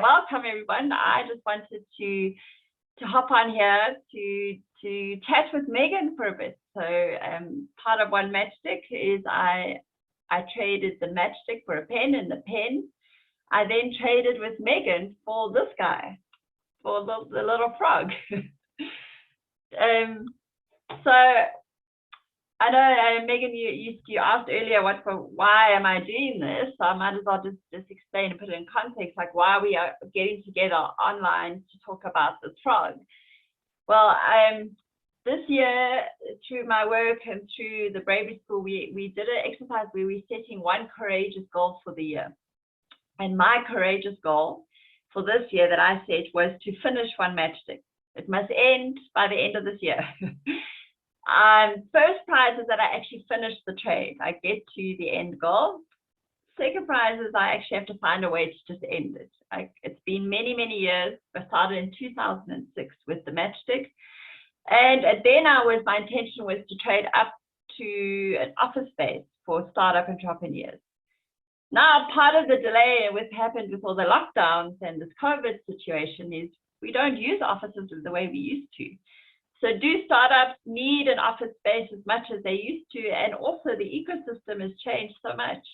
welcome everyone. I just wanted to hop on here to chat with Megan for a bit. So part of one matchstick is I traded the matchstick for a pen, and the pen I then traded with Megan for this guy, for the little frog. So I know, Megan, you asked earlier why am I doing this? So I might as well just explain and put it in context, like why we are getting together online to talk about this frog. Well, this year, through my work and through the Bravery School, we did an exercise where we're setting one courageous goal for the year. And my courageous goal for this year that I set was to finish one matchstick. It must end by the end of this year. First prize is that I actually finish the trade. I get to the end goal. Second prize is I actually have to find a way to just end it. It's been many, many years. I started in 2006 with the matchstick. And then my intention was to trade up to an office space for startup entrepreneurs. Now, part of the delay with happened with all the lockdowns and this COVID situation is we don't use offices the way we used to. So do startups need an office space as much as they used to? And also the ecosystem has changed so much.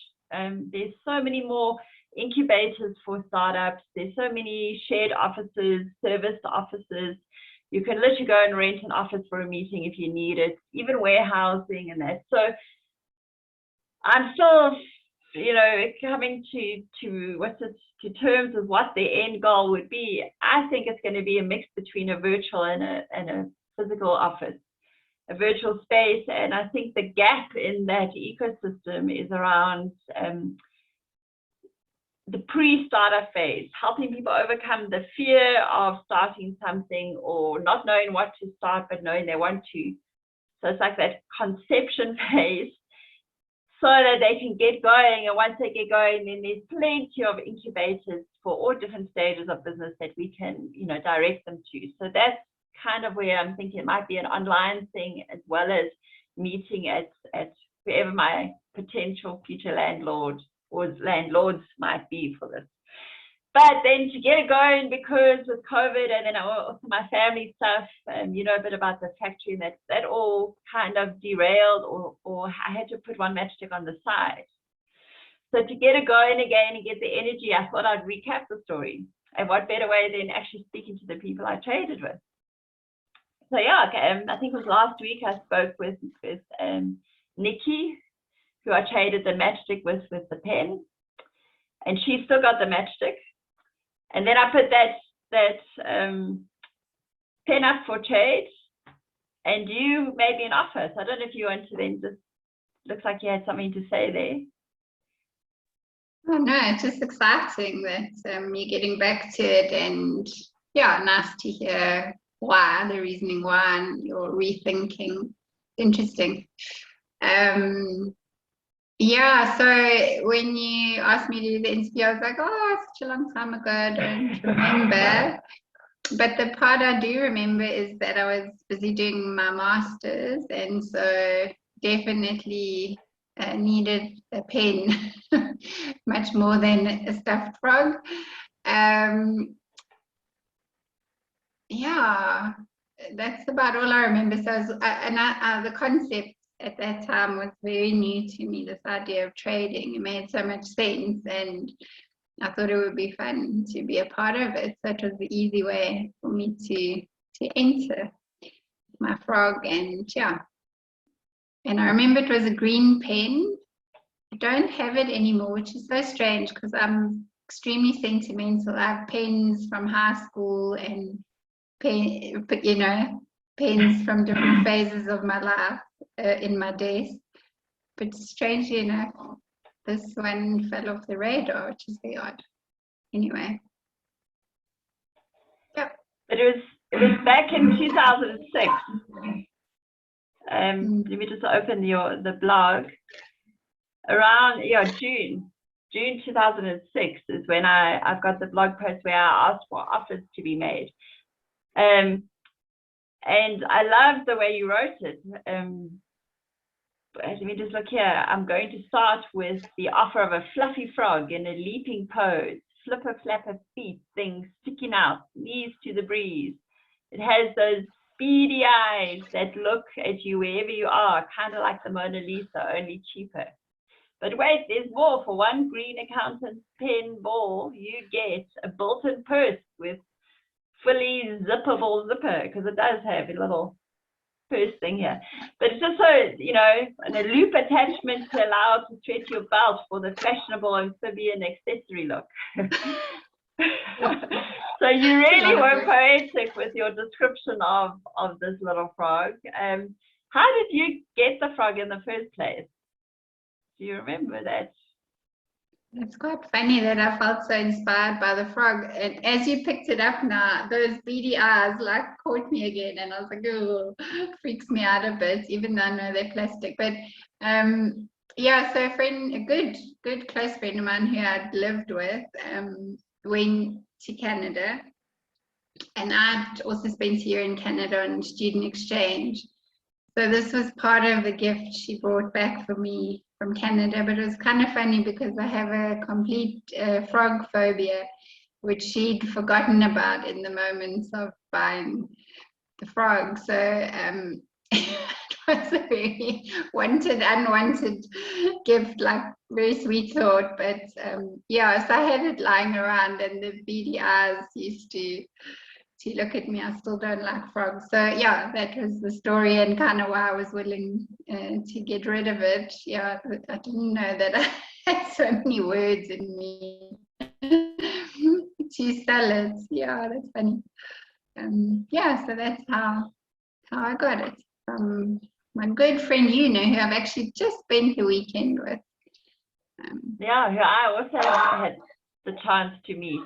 There's so many more incubators for startups. There's so many shared offices, serviced offices. You can literally go and rent an office for a meeting if you need it, even warehousing and that. So I'm still, coming to terms of what the end goal would be. I think it's going to be a mix between a virtual and a physical office, a virtual space. And I think the gap in that ecosystem is around the pre-startup phase, helping people overcome the fear of starting something or not knowing what to start, but knowing they want to. So it's like that conception phase, so that they can get going. And once they get going, then there's plenty of incubators for all different stages of business that we can, direct them to. So that's kind of where I'm thinking it might be an online thing, as well as meeting at wherever my potential future landlord or landlords might be for this. But then to get it going, because with COVID and then also my family stuff, a bit about the factory, that all kind of derailed, or I had to put one matchstick on the side. So to get it going again and get the energy, I thought I'd recap the story. And what better way than actually speaking to the people I traded with. So yeah, okay, I think it was last week I spoke with Nikki, who I traded the matchstick with the pen, and she still got the matchstick. And then I put that pen up for trade, and you made me an offer. So I don't know if you want to then just, looks like you had something to say there. Oh no, it's just exciting that you're getting back to it, and yeah, nice to hear the reasoning why, and your rethinking. Interesting. Yeah, so when you asked me to do the interview, I was like, oh, such a long time ago, I don't remember. But the part I do remember is that I was busy doing my master's, and so definitely needed a pen much more than a stuffed frog. Yeah, that's about all I remember. So the concept at that time was very new to me, this idea of trading. It made so much sense, and I thought it would be fun to be a part of it. So it was the easy way for me to enter my frog. And yeah, and I remember it was a green pen. I don't have it anymore, which is so strange because I'm extremely sentimental. I have pens from high school and pens from different phases of my life in my days. But strangely enough, this one fell off the radar, which is very odd. Anyway. Yeah. But it was back in 2006. Let me just open the blog. Around June 2006 is when I've got the blog post where I asked for offers to be made. And I love the way you wrote it. Let me just look here. I'm going to start with the offer of a fluffy frog in a leaping pose flipper flapper feet things sticking out, knees to the breeze. It has those beady eyes that look at you wherever you are, kind of like the Mona Lisa, only cheaper. But wait, there's more. For one green accountant's pen ball, you get a built-in purse with fully zippable zipper, because it does have a little purse thing here. But it's just so, and a loop attachment to allow it to stretch your belt for the fashionable amphibian accessory look. So you really were poetic with your description of this little frog. How did you get the frog in the first place? Do you remember that? It's quite funny that I felt so inspired by the frog. And as you picked it up now, those beady eyes like caught me again. And I was like, oh, freaks me out a bit, even though I know they're plastic. But yeah, so a good close friend of mine who I'd lived with went to Canada. And I'd also spent a year in Canada on student exchange. So this was part of the gift she brought back for me from Canada, but it was kind of funny because I have a complete frog phobia, which she'd forgotten about in the moments of buying the frog. So it was a very unwanted gift, like very sweet thought. But yeah, so I had it lying around, and the beady eyes used to look at me. I still don't like frogs. So yeah, that was the story and kind of why I was willing to get rid of it. Yeah, I didn't know that I had so many words in me to sell it. Yeah, that's funny. Yeah, so that's how I got it from my good friend, who I've actually just spent the weekend with. Yeah, who I also had the chance to meet.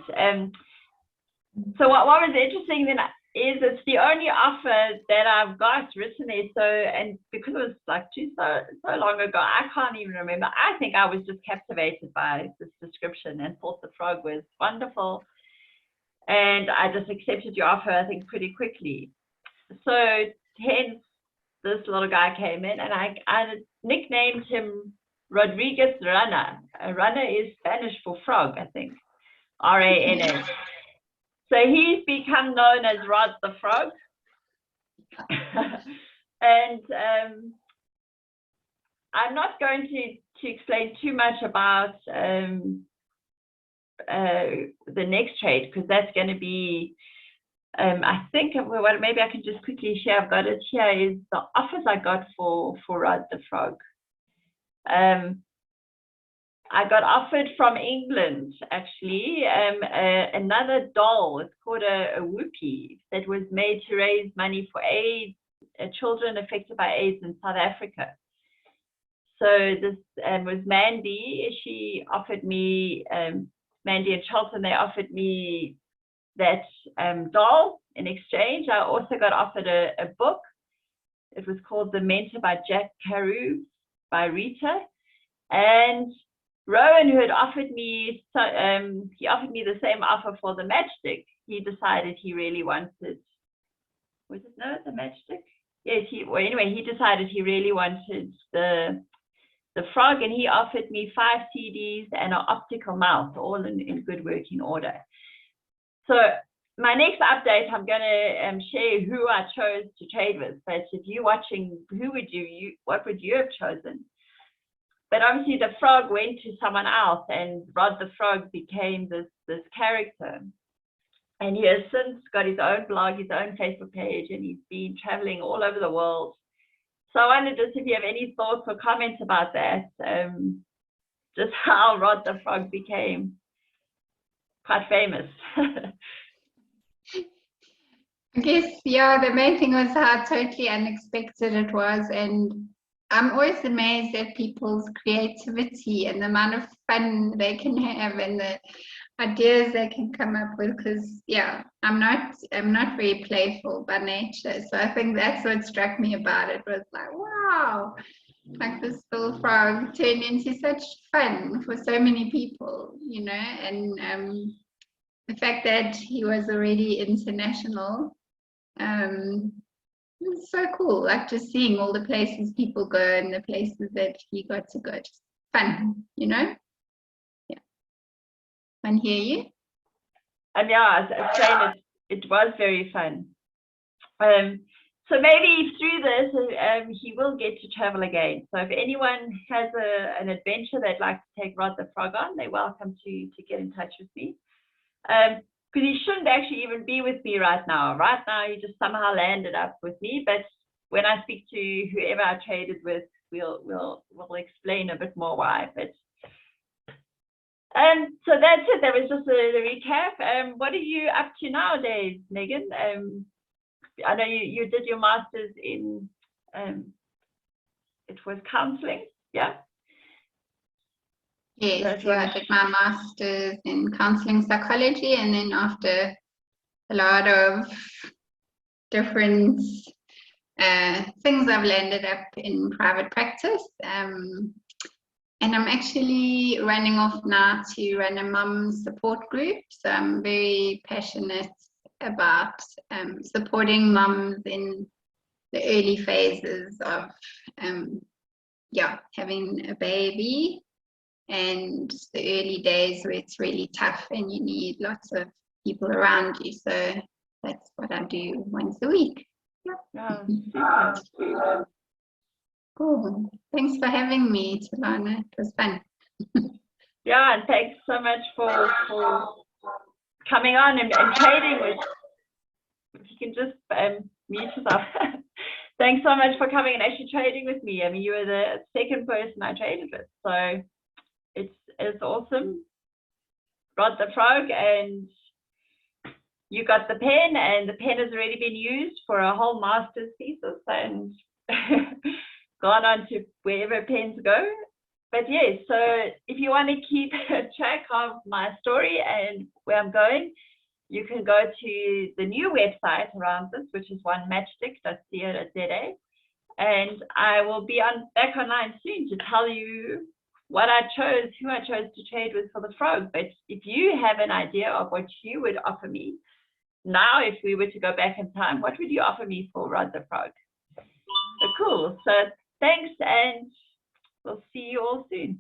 So what was interesting then is it's the only offer that I've got written there. So, and because it was like so long ago, I can't even remember. I think I was just captivated by this description and thought the frog was wonderful. And I just accepted your offer, I think, pretty quickly. So hence this little guy came in, and I nicknamed him Rodrigus Rana. Rana is Spanish for frog, I think. R-A-N-A. So he's become known as Rod the Frog. And I'm not going to explain too much about the next trade, because that's going to be, I think, well, maybe I can just quickly share. I've got it here, is the offers I got for Rod the Frog. I got offered from England, actually, another doll. It's called a whoopie, that was made to raise money for AIDS, children affected by AIDS in South Africa. So this was Mandy. She offered me, Mandy and Charlton, they offered me that doll in exchange. I also got offered a book. It was called The Mentor by Jack Carew by Rita. And Rowan, who had offered me, he offered me the same offer for the matchstick. He decided he really wanted, the matchstick? Yes, anyway, he decided he really wanted the frog, and he offered me 5 CDs and an optical mouse, all in good working order. So my next update, I'm going to share who I chose to trade with. But if you're watching, what would you have chosen? But obviously the frog went to someone else, and Rod the Frog became this character. And he has since got his own blog, his own Facebook page, and he's been traveling all over the world. So I wondered just if you have any thoughts or comments about that, just how Rod the Frog became quite famous. I guess, yeah, the main thing was how totally unexpected it was. And I'm always amazed at people's creativity and the amount of fun they can have and the ideas they can come up with, because yeah, I'm not very playful by nature. So I think that's what struck me about it, was like, wow, like this little frog turned into such fun for so many people, and the fact that he was already international, it's so cool, like just seeing all the places people go and the places that he got to go. Just fun, Yeah. Can't hear you. And yeah, I was saying it was very fun. So maybe through this, he will get to travel again. So if anyone has an adventure they'd like to take Rod the Frog on, they're welcome to get in touch with me. Because he shouldn't actually even be with me right now. Right now, he just somehow landed up with me. But when I speak to whoever I traded with, we'll explain a bit more why. But so that's it. That was just the recap. What are you up to nowadays, Megan? I know you did your master's in it was counseling, yeah? Yes, yeah, I did my master's in counseling psychology, and then after a lot of different things, I've landed up in private practice. And I'm actually running off now to run a mum support group. So I'm very passionate about supporting mums in the early phases of having a baby, and the early days where it's really tough and you need lots of people around you. So that's what I do once a week. Yeah, super. Cool. Thanks for having me, Talana. It was fun. Yeah, and thanks so much for coming on and trading with. If you can just mute yourself. Thanks so much for coming and actually trading with me. I mean, you were the second person I traded with, so it's awesome. Rod the Frog, and you got the pen, and the pen has already been used for a whole master's thesis and gone on to wherever pens go. But yes, so if you want to keep track of my story and where I'm going, you can go to the new website around this, which is onematchstick.co.za, and I will be back online soon to tell you what I chose, who I chose to trade with for the frog. But if you have an idea of what you would offer me now, if we were to go back in time, what would you offer me for Rod the Frog? So cool. So thanks, and we'll see you all soon.